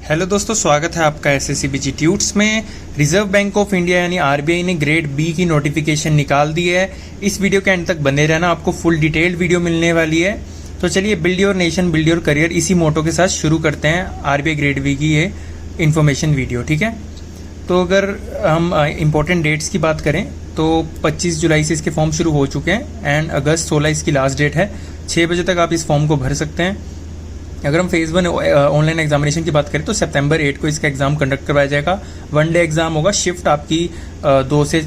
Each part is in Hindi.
हेलो दोस्तों, स्वागत है आपका एसएससी इंस्टीट्यूट्स में। रिजर्व बैंक ऑफ इंडिया यानी आरबीआई ने ग्रेड बी की नोटिफिकेशन निकाल दी है। इस वीडियो के एंड तक बने रहना, आपको फुल डिटेल्ड वीडियो मिलने वाली है। तो चलिए, build your nation build your career, इसी मोटो के साथ शुरू करते हैं आरबीआई ग्रेड बी की ये इन्फॉर्मेशन वीडियो। ठीक है, तो अगर हम इम्पोर्टेंट डेट्स की बात करें तो 25 जुलाई से इसके फॉर्म शुरू हो चुके हैं एंड अगस्त 16 इसकी लास्ट डेट है। 6 बजे तक आप इस फॉर्म को भर सकते हैं। अगर हम फेज़ 1 ऑनलाइन एग्जामिनेशन की बात करें तो सितंबर 8 को इसका एग्ज़ाम कंडक्ट करवाया जाएगा। 1 डे एग्ज़ाम होगा, शिफ्ट आपकी 2 से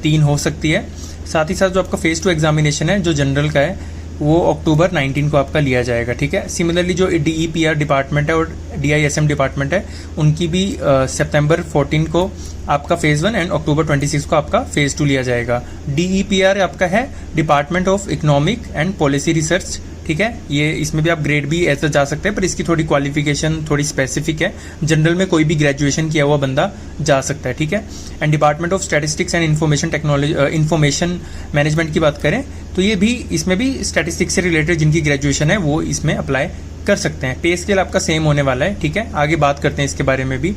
3 हो सकती है। साथ ही साथ जो आपका फेज़ 2 एग्जामिनेशन है जो जनरल का है वो अक्टूबर 19 को आपका लिया जाएगा। ठीक है, सिमिलरली जो DEPR डिपार्टमेंट है और DISM डिपार्टमेंट है उनकी भी सितंबर 14 को आपका फेज़ 1 एंड अक्टूबर 26 को आपका फेज़ 2 लिया जाएगा। DEPR आपका है department of economic and policy research. ठीक है, ये इसमें भी आप ग्रेड बी ऐसा जा सकते हैं, पर इसकी थोड़ी क्वालिफिकेशन थोड़ी स्पेसिफिक है। जनरल में कोई भी ग्रेजुएशन किया हुआ बंदा जा सकता है। ठीक है, and department of statistics and information technology information management की बात करें तो ये भी इसमें भी स्टैटिस्टिक्स से रिलेटेड जिनकी ग्रेजुएशन है वो इसमें अप्लाई कर सकते हैं। पे स्केल आपका सेम होने वाला है। ठीक है, आगे बात करते हैं इसके बारे में भी।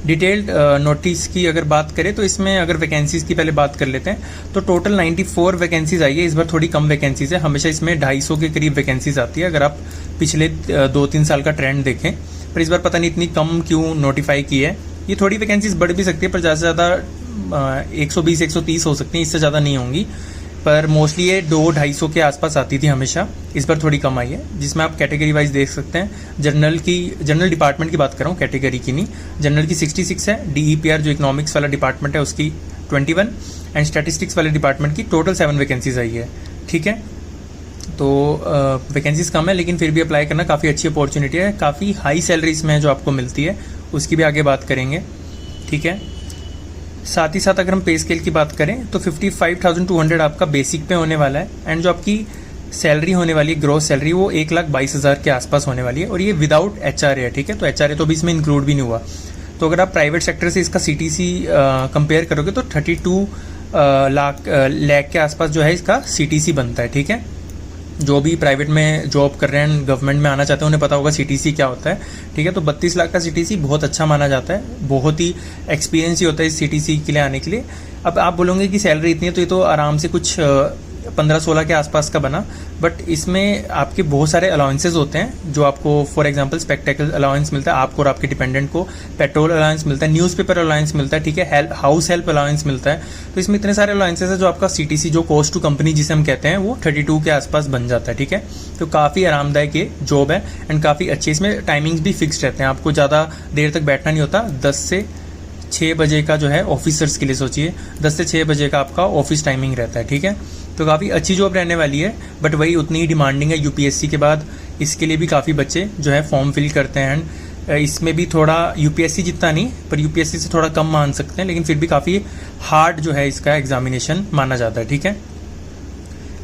डिटेल्ड नोटिस की अगर बात करें तो इसमें अगर वैकेंसीज़ की पहले बात कर लेते हैं तो टोटल 94 वैकेंसीज आई है। इस बार थोड़ी कम वैकेंसीज है, हमेशा इसमें 250 के करीब वैकेंसीज आती है अगर आप पिछले 2-3 साल का ट्रेंड देखें। पर इस बार पता नहीं इतनी कम क्यों नोटिफाई की है। ये थोड़ी वैकेंसीज बढ़ भी सकती है, पर ज़्यादा से ज़्यादा 120-130 हो सकती हैं, इससे ज़्यादा नहीं होंगी। पर मोस्टली ये 200-250 के आसपास आती थी हमेशा, इस बार थोड़ी कम आई है। जिसमें आप कैटेगरी वाइज देख सकते हैं। जनरल डिपार्टमेंट की बात कर रहा हूँ, कैटेगरी की नहीं। जनरल की 66 है, DEPR जो इकोनॉमिक्स वाला डिपार्टमेंट है उसकी 21 एंड स्टैटिस्टिक्स वाले डिपार्टमेंट की टोटल 7 वैकेंसीज आई है। ठीक है, तो वैकेंसीज कम है लेकिन फिर भी अप्लाई करना काफ़ी अच्छी अपॉर्चुनिटी है। काफ़ी हाई सैलरी इसमें है जो आपको मिलती है, उसकी भी आगे बात करेंगे। ठीक है, साथ ही साथ अगर हम पे स्केल की बात करें तो 55,200 आपका बेसिक पे होने वाला है एंड जो आपकी सैलरी होने वाली है ग्रोस सैलरी वो 1,22,000 के आसपास होने वाली है और ये विदाउट HRA है। ठीक है, तो HRA तो भी इसमें इंक्लूड भी नहीं हुआ। तो अगर आप प्राइवेट सेक्टर से इसका CTC कंपेयर करोगे तो 32 लाख के आसपास जो है इसका CTC बनता है। ठीक है, जो भी प्राइवेट में जॉब कर रहे हैं, गवर्नमेंट में आना चाहते हैं, उन्हें पता होगा CTC क्या होता है। ठीक है, तो 32 लाख का CTC बहुत अच्छा माना जाता है, बहुत ही एक्सपीरियंस ही होता है इस CTC के लिए आने के लिए। अब आप बोलोगे कि सैलरी इतनी है तो ये तो आराम से कुछ 15-16 के आसपास का बना, बट इसमें आपके बहुत सारे अलाउंसेज होते हैं जो आपको फॉर एग्जांपल स्पेक्टेकल अलाउंस मिलता है आपको और आपके डिपेंडेंट को, पेट्रोल अलाउंस मिलता है, न्यूज़पेपर अलाउंस मिलता है। ठीक है, हाउस हेल्प अलाउंस मिलता है। तो इसमें इतने सारे अलाउंसेज है जो आपका CTC जो कॉस्ट टू कंपनी जिसे हम कहते हैं वो 32 के आसपास बन जाता है। ठीक है, तो काफ़ी आरामदायक ये जॉब है एंड काफ़ी अच्छी। इसमें टाइमिंग्स भी फिक्स्ड रहते हैं, आपको ज़्यादा देर तक बैठना नहीं होता। 10 से 6 बजे का जो है ऑफिसर्स के लिए सोचिए, 10 से 6 बजे का आपका ऑफिस टाइमिंग रहता है। ठीक है, तो काफ़ी अच्छी जॉब रहने वाली है, बट वही उतनी ही डिमांडिंग है। UPSC के बाद इसके लिए भी काफ़ी बच्चे जो है फॉर्म फिल करते हैं एंड इसमें भी थोड़ा UPSC जितना नहीं पर UPSC से थोड़ा कम मान सकते हैं, लेकिन फिर भी काफ़ी हार्ड जो है इसका एग्जामिनेशन माना जाता है। ठीक है,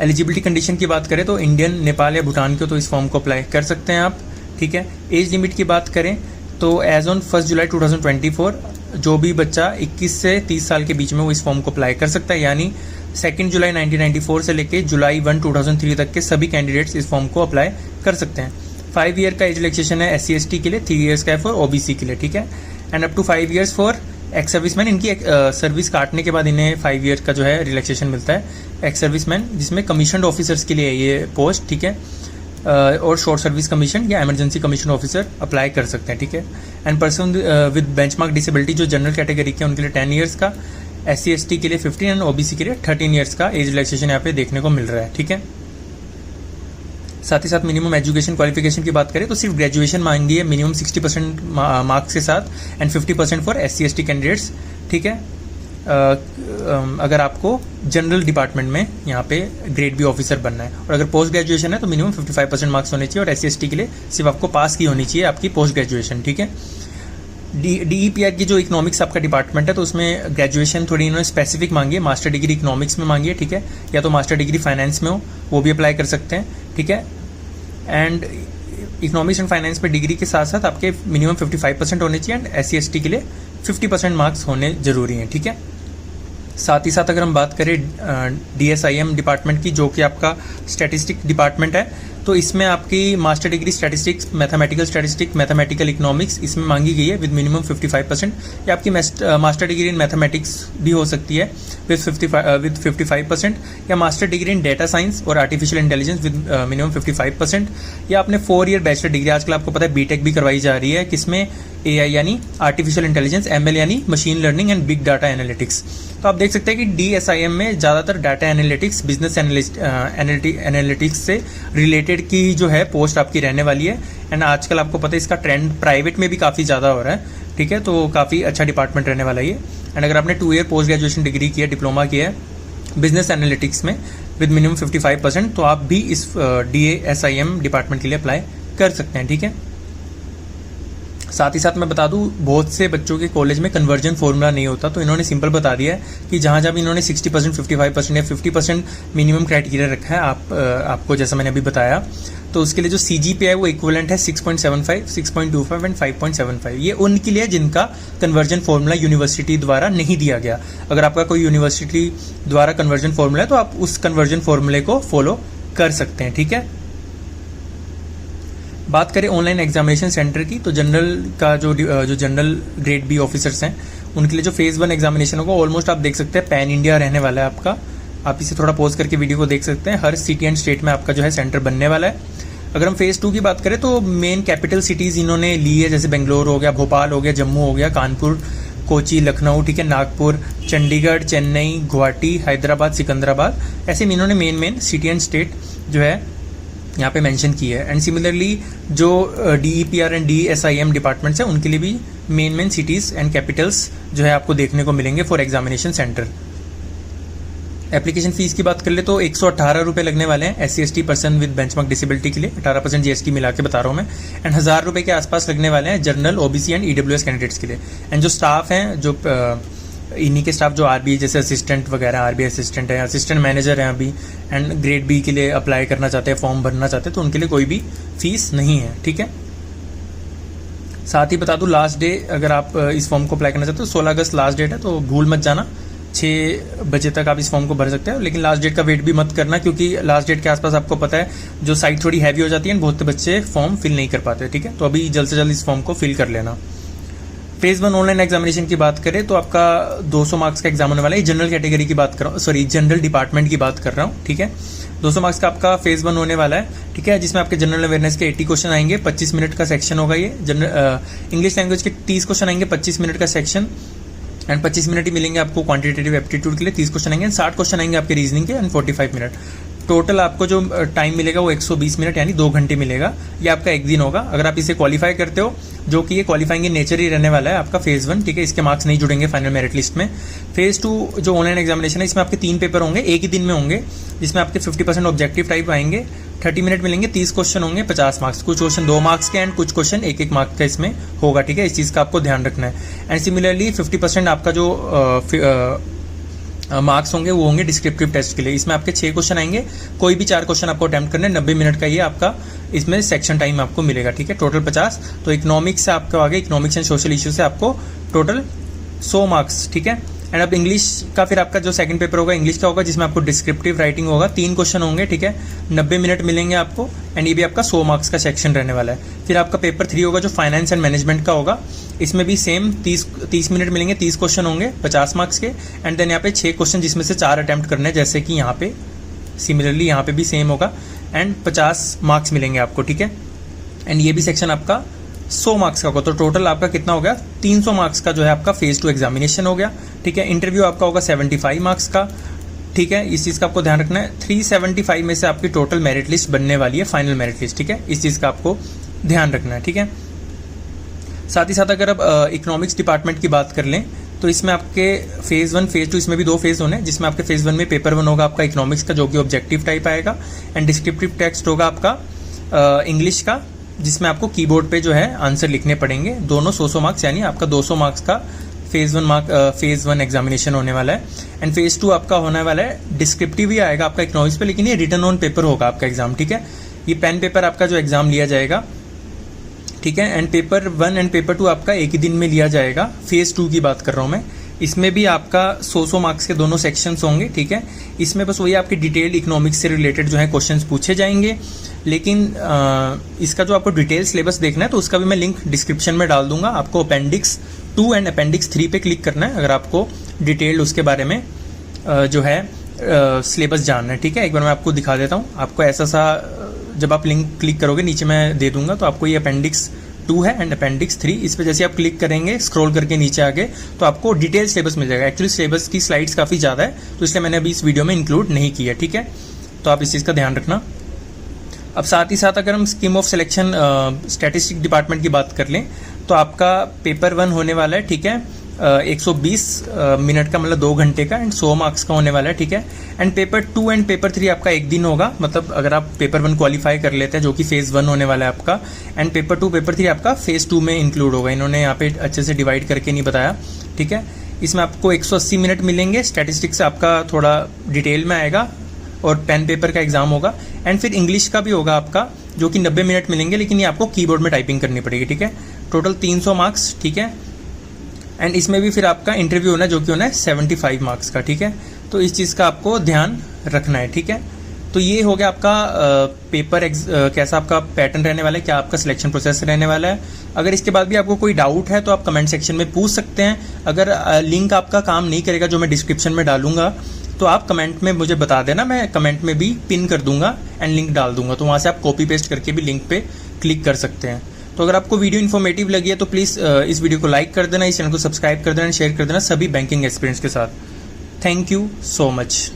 एलिजिबिलिटी कंडीशन की बात करें तो इंडियन, नेपाल या भूटान के तो इस फॉर्म को अप्लाई कर सकते हैं आप। ठीक है, एज लिमिट की बात करें तो एज ऑन 1 जुलाई 2024 जो भी बच्चा 21 से 30 साल के बीच में वो इस फॉर्म को अप्लाई कर सकता है, यानी 2 जुलाई 1994 से लेके जुलाई 1, 2003 तक के सभी कैंडिडेट्स इस फॉर्म को अप्लाई कर सकते हैं। 5 ईयर का एज रिलैक्सेशन है SC/ST के लिए, 3 ईयर्स का है फॉर OBC के लिए। ठीक है, and up to 5 years for ex servicemen. इनकी सर्विस काटने के बाद इन्हें 5 ईयर का जो है रिलैक्सेशन मिलता है एक्स सर्विसमैन, जिसमें कमीशनड ऑफिसर्स के लिए ये पोस्ट। ठीक है, और शॉर्ट सर्विस कमीशन या इमरजेंसी कमीशन ऑफिसर अप्लाई कर सकते हैं। ठीक है, and person with benchmark disability जो जनरल कैटेगरी के उनके लिए 10 ईयर्स का, SC/ST के लिए 15 एंड OBC के लिए 13 ईयर्स का एज रिलैक्सेशन यहाँ पे देखने को मिल रहा है। ठीक है, साथ ही साथ मिनिमम एजुकेशन क्वालिफिकेशन की बात करें तो सिर्फ ग्रेजुएशन मांगी है मिनिमम 60% मार्क्स के साथ एंड 50% फॉर SC/ST कैंडिडेट्स। ठीक है, अगर आपको जनरल डिपार्टमेंट में यहाँ पे ग्रेड बी ऑफिसर बनना है, और अगर पोस्ट ग्रेजुएशन है तो मिनिमम 55% मार्क्स होने चाहिए, और SC/ST के लिए सिर्फ आपको पास की होनी चाहिए आपकी पोस्ट ग्रेजुएशन। ठीक है, DEPR की जो इकोनॉमिक्स आपका डिपार्टमेंट है तो उसमें ग्रेजुएशन थोड़ी इन्होंने स्पेसिफिक मांगी है, मास्टर डिग्री इकोनॉमिक्स में मांगी है। ठीक है, या तो मास्टर डिग्री फाइनेंस में हो वो भी अप्लाई कर सकते हैं। ठीक है, एंड इकोनॉमिक्स एंड फाइनेंस में डिग्री के साथ साथ आपके मिनिमम 55% होने चाहिए एंड SC/ST के लिए 50% मार्क्स होने जरूरी हैं। ठीक है, साथ ही साथ अगर हम बात करें DSIM डिपार्टमेंट की जो कि आपका स्टैटिस्टिक डिपार्टमेंट है तो इसमें आपकी master degree statistics, mathematical economics इसमें मांगी गई है विद मिनिमम 55%, या आपकी मास्टर डिग्री इन मैथमेटिक्स भी हो सकती है विद 55%, या master degree in data science और आर्टिफिशियल इंटेलिजेंस विद मिनिमम 55%, या आपने 4 ईयर बैचलर डिग्री, आजकल आपको पता है बीटेक भी करवाई जा रही है, किसमें AI यानी आर्टिफिशियल इंटेलिजेंस, ML यानी machine learning and big data analytics. तो आप देख सकते हैं कि DSIM में ज़्यादातर डाटा एनालिटिक्स, बिजनेस एनालिटिक्स से रिलेटेड की जो है पोस्ट आपकी रहने वाली है। एंड आजकल आपको पता है इसका ट्रेंड प्राइवेट में भी काफ़ी ज़्यादा हो रहा है, ठीक है, तो काफ़ी अच्छा डिपार्टमेंट रहने वाला है ये। एंड अगर आपने 2 ईयर पोस्ट ग्रेजुएशन डिग्री की है, डिप्लोमा किया है बिजनेस एनालिटिक्स में विद मिनिमम 55%, तो आप भी इस DSIM डिपार्टमेंट के लिए अप्लाई कर सकते हैं, ठीक है। साथ ही साथ मैं बता दूं, बहुत से बच्चों के कॉलेज में कन्वर्जन फॉर्मूला नहीं होता, तो इन्होंने सिंपल बता दिया है कि जहाँ जहाँ भी इन्होंने 60%, 55% या 50% मिनिमम क्राइटेरिया रखा है आपको जैसा मैंने अभी बताया, तो उसके लिए जो CGPA है वो इक्विवेलेंट है 6.75, 6.25 एंड 5.75। ये उनके लिए जिनका कन्वर्जन फॉर्मूला यूनिवर्सिटी द्वारा नहीं दिया गया। अगर आपका कोई यूनिवर्सिटी द्वारा कन्वर्जन फॉर्मूला है तो आप उस कन्वर्जन फॉर्मूले को फॉलो कर सकते हैं, ठीक है। बात करें ऑनलाइन एग्जामिनेशन सेंटर की, तो जनरल का जो जनरल ग्रेड बी ऑफिसर्स हैं उनके लिए जो फेज़ 1 एग्जामिनेशन होगा, ऑलमोस्ट आप देख सकते हैं पैन इंडिया रहने वाला है आपका। आप इसे थोड़ा पॉज करके वीडियो को देख सकते हैं। हर सिटी एंड स्टेट में आपका जो है सेंटर बनने वाला है। अगर हम फेज़ 2 की बात करें तो मेन कैपिटल सिटीज़ इन्होंने ली है, जैसे बेंगलोर हो गया, भोपाल हो गया, जम्मू हो गया, कानपुर, कोची, लखनऊ, ठीक है, नागपुर, चंडीगढ़, चेन्नई, गुवाहाटी, हैदराबाद, सिकंदराबाद, ऐसे इन्होंने मेन सिटी एंड स्टेट जो है यहाँ पे मेंशन की है। एंड सिमिलरली जो DEPR एंड DSIM डिपार्टमेंट्स हैं उनके लिए भी मेन सिटीज़ एंड कैपिटल्स जो है आपको देखने को मिलेंगे for examination centre. Application fees की बात कर ले तो 118 रुपये लगने वाले हैं SC/ST person with benchmark disability के लिए, 18% GST मिला के बता रहा हूँ मैं। एंड 1000 रुपये के आसपास लगने वाले हैं general, OBC and EWS candidates के लिए। एंड जो स्टाफ हैं, जो इन्हीं के स्टाफ जो RBI जैसे असिस्टेंट वगैरह, RBI असिस्टेंट है, असिस्टेंट मैनेजर हैं अभी, एंड ग्रेड बी के लिए अप्लाई करना चाहते हैं, फॉर्म भरना चाहते हैं, तो उनके लिए कोई भी फीस नहीं है, ठीक है। साथ ही बता दूं, लास्ट डे अगर आप इस फॉर्म को अप्लाई करना चाहते हो 16 अगस्त लास्ट डेट है, तो भूल मत जाना, 6 बजे तक आप इस फॉर्म को भर सकते हो। लेकिन लास्ट डेट का वेट भी मत करना, क्योंकि लास्ट डेट के आसपास आपको पता है जो साइट थोड़ी हैवी हो जाती है, बहुत से बच्चे फॉर्म फिल नहीं कर पाते, ठीक है। तो अभी जल्द से जल्द इस फॉर्म को फिल कर लेना। फेज़ 1 ऑनलाइन एग्जामिनेशन की बात करें तो आपका 200 मार्क्स का एग्जाम होने वाला है। जनरल कैटेगरी की बात कर रहा हूँ, सॉरी जनरल डिपार्टमेंट की बात कर रहा हूँ, ठीक है। 200 मार्क्स का आपका फेज़ 1 होने वाला है, ठीक है, जिसमें आपके जनरल अवेयरनेस के 80 क्वेश्चन आएंगे, 25 मिनट का सेक्शन होगा ये। जनरल इंग्लिश लैंग्वेज के 30 क्वेश्चन आएंगे, 25 मिनट का सेक्शन, एंड 25 मिनट ही मिलेंगे आपको क्वांटिटेटिव एप्टीट्यूड के लिए। 30 क्वेश्चन आएंगे, 60 क्वेश्चन आएंगे आपके रीजनिंग के, एंड 45 मिनट। टोटल आपको जो टाइम मिलेगा वो 120 मिनट यानी 2 घंटे मिलेगा। ये आपका एक दिन होगा। अगर आप इसे क्वालिफाई करते हो, जो कि ये क्वालिफाइंग इन नेचर ही रहने वाला है आपका फेज़ 1, ठीक है, इसके मार्क्स नहीं जुड़ेंगे फाइनल मेरिट लिस्ट में। फेज़ 2 जो ऑनलाइन एग्जामिनेशन है, इसमें आपके 3 पेपर होंगे, एक ही दिन में होंगे, जिसमें आपके 50% ऑब्जेक्टिव टाइप आएंगे, 30 मिनट मिलेंगे, 30 क्वेश्चन होंगे, 50 मार्क्स, कुछ क्वेश्चन 2 मार्क्स के एंड कुछ क्वेश्चन 1-1 मार्क्स का इसमें होगा, ठीक है। इस चीज़ का आपको ध्यान रखना है। एंड सिमिलरली 50% आपका जो मार्क्स होंगे वो होंगे डिस्क्रिप्टिव टेस्ट के लिए। इसमें आपके 6 क्वेश्चन आएंगे, कोई भी 4 क्वेश्चन आपको अटेम्प्ट करने, 90 मिनट का ये आपका इसमें सेक्शन टाइम आपको मिलेगा, ठीक है। टोटल 50। तो इकोनॉमिक्स से आपको आगे, इकोनॉमिक्स एंड सोशल इशू से आपको टोटल 100 मार्क्स, ठीक है। एंड अब इंग्लिश का फिर आपका जो सेकंड पेपर होगा इंग्लिश का होगा, जिसमें आपको डिस्क्रिप्टिव राइटिंग होगा, 3 क्वेश्चन होंगे, ठीक है, 90 मिनट मिलेंगे आपको, एंड ये भी आपका 100 मार्क्स का सेक्शन रहने वाला है। फिर आपका पेपर 3 होगा जो फाइनेंस एंड मैनेजमेंट का होगा, इसमें भी सेम 30 मिनट मिलेंगे, 30 क्वेश्चन होंगे 50 मार्क्स के, एंड देन यहाँ पे 6 क्वेश्चन जिसमें से 4 अटैम्प्ट करने हैं, जैसे कि यहाँ पे सिमिलरली यहाँ पे भी सेम होगा, एंड 50 मार्क्स मिलेंगे आपको, ठीक है। एंड ये भी सेक्शन आपका 100 मार्क्स का होगा। तो टोटल आपका कितना हो गया, 300 मार्क्स का जो है आपका फेज़ 2 एग्जामिनेशन हो गया, ठीक है। इंटरव्यू आपका होगा 75 मार्क्स का, ठीक है। इस चीज़ का आपको ध्यान रखना है। 375 में से आपकी टोटल मेरिट लिस्ट बनने वाली है, फाइनल मेरिट लिस्ट, ठीक है। इस चीज़ का आपको ध्यान रखना है, ठीक है। साथ ही साथ अगर अब इकोनॉमिक्स डिपार्टमेंट की बात कर लें तो इसमें आपके फेज़ 1 फेज़ 2 इसमें भी 2 फेज़ होने हैं, जिसमें आपके फेज़ 1 में पेपर 1 होगा आपका इकोनॉमिक्स का, जो कि ऑब्जेक्टिव टाइप आएगा, एंड डिस्क्रिप्टिव टेक्स्ट होगा आपका इंग्लिश का, जिसमें आपको कीबोर्ड पे जो है आंसर लिखने पड़ेंगे, दोनों 100 मार्क्स यानी आपका 200 मार्क्स का फेज़ 1 एग्जामिनेशन होने वाला है। एंड फेज़ 2 आपका होने वाला है डिस्क्रिप्टिव ही आएगा आपका इकोनॉमिक्स पे, लेकिन ये रिटन ऑन पेपर होगा आपका एग्जाम, ठीक है। ये पेन पेपर आपका जो एग्जाम लिया जाएगा, ठीक है। एंड पेपर 1 एंड पेपर 2 आपका एक ही दिन में लिया जाएगा। फेज़ 2 की बात कर रहा हूँ मैं, इसमें भी आपका 100 मार्क्स के दोनों सेक्शंस होंगे, ठीक है। इसमें बस वही आपके डिटेल्ड इकोनॉमिक्स से रिलेटेड जो है क्वेश्चंस पूछे जाएंगे, लेकिन इसका जो आपको डिटेल सिलेबस देखना है तो उसका भी मैं लिंक डिस्क्रिप्शन में डाल दूंगा। आपको अपेंडिक्स 2 एंड अपेंडिक्स 3 पे क्लिक करना है अगर आपको डिटेल्ड उसके बारे में जो है सिलेबस जानना है, ठीक है। एक बार मैं आपको दिखा देता हूँ। आपको ऐसा सा जब आप लिंक क्लिक करोगे, नीचे मैं दे दूंगा, तो आपको ये अपेंडिक्स 2 है एंड अपेंडिक्स 3, इस पर जैसे आप क्लिक करेंगे स्क्रॉल करके नीचे आगे तो आपको डिटेल सिलेबस मिल जाएगा। एक्चुअली सिलेबस की स्लाइड्स काफ़ी ज़्यादा है तो इसलिए मैंने अभी इस वीडियो में इंक्लूड नहीं किया, ठीक है। तो आप इस चीज़ का ध्यान रखना। अब साथ ही साथ अगर हम scheme of selection statistic department की बात कर लें तो आपका पेपर 1 होने वाला है, ठीक है, 120 मिनट का, मतलब 2 घंटे का, एंड 100 मार्क्स का होने वाला है, ठीक है। एंड पेपर 2 एंड पेपर 3 आपका एक दिन होगा, मतलब अगर आप पेपर 1 क्वालिफाई कर लेते हैं जो कि फेज़ 1 होने वाला है आपका, एंड पेपर 2 पेपर 3 आपका फेज़ 2 में इंक्लूड होगा। इन्होंने यहाँ पे अच्छे से डिवाइड करके नहीं बताया, ठीक है। इसमें आपको 180 मिनट मिलेंगे। स्टैटिस्टिक्स आपका थोड़ा डिटेल में आएगा और पेन पेपर का एग्जाम होगा, एंड फिर इंग्लिश का भी होगा आपका, जो कि 90 मिनट मिलेंगे, लेकिन ये आपको कीबोर्ड में टाइपिंग करनी पड़ेगी, ठीक है। टोटल 300 मार्क्स, ठीक है। एंड इसमें भी फिर आपका इंटरव्यू होना है जो कि होना है 75 मार्क्स का, ठीक है। तो इस चीज़ का आपको ध्यान रखना है, ठीक है। तो ये हो गया आपका पेपर कैसा आपका पैटर्न रहने वाला है, क्या आपका सिलेक्शन प्रोसेस रहने वाला है। अगर इसके बाद भी आपको कोई डाउट है तो आप कमेंट सेक्शन में पूछ सकते हैं। अगर लिंक आपका काम नहीं करेगा जो मैं डिस्क्रिप्शन में डालूंगा तो आप कमेंट में मुझे बता देना, मैं कमेंट में भी पिन कर दूंगा एंड लिंक डाल दूंगा, तो वहाँ से आप कॉपी पेस्ट करके भी लिंक पे क्लिक कर सकते हैं। तो अगर आपको वीडियो इन्फॉर्मेटिव लगी है तो प्लीज़ इस वीडियो को लाइक कर देना, इस चैनल को सब्सक्राइब कर देना, शेयर कर देना सभी बैंकिंग एक्सपीरियंस के साथ। Thank you so much.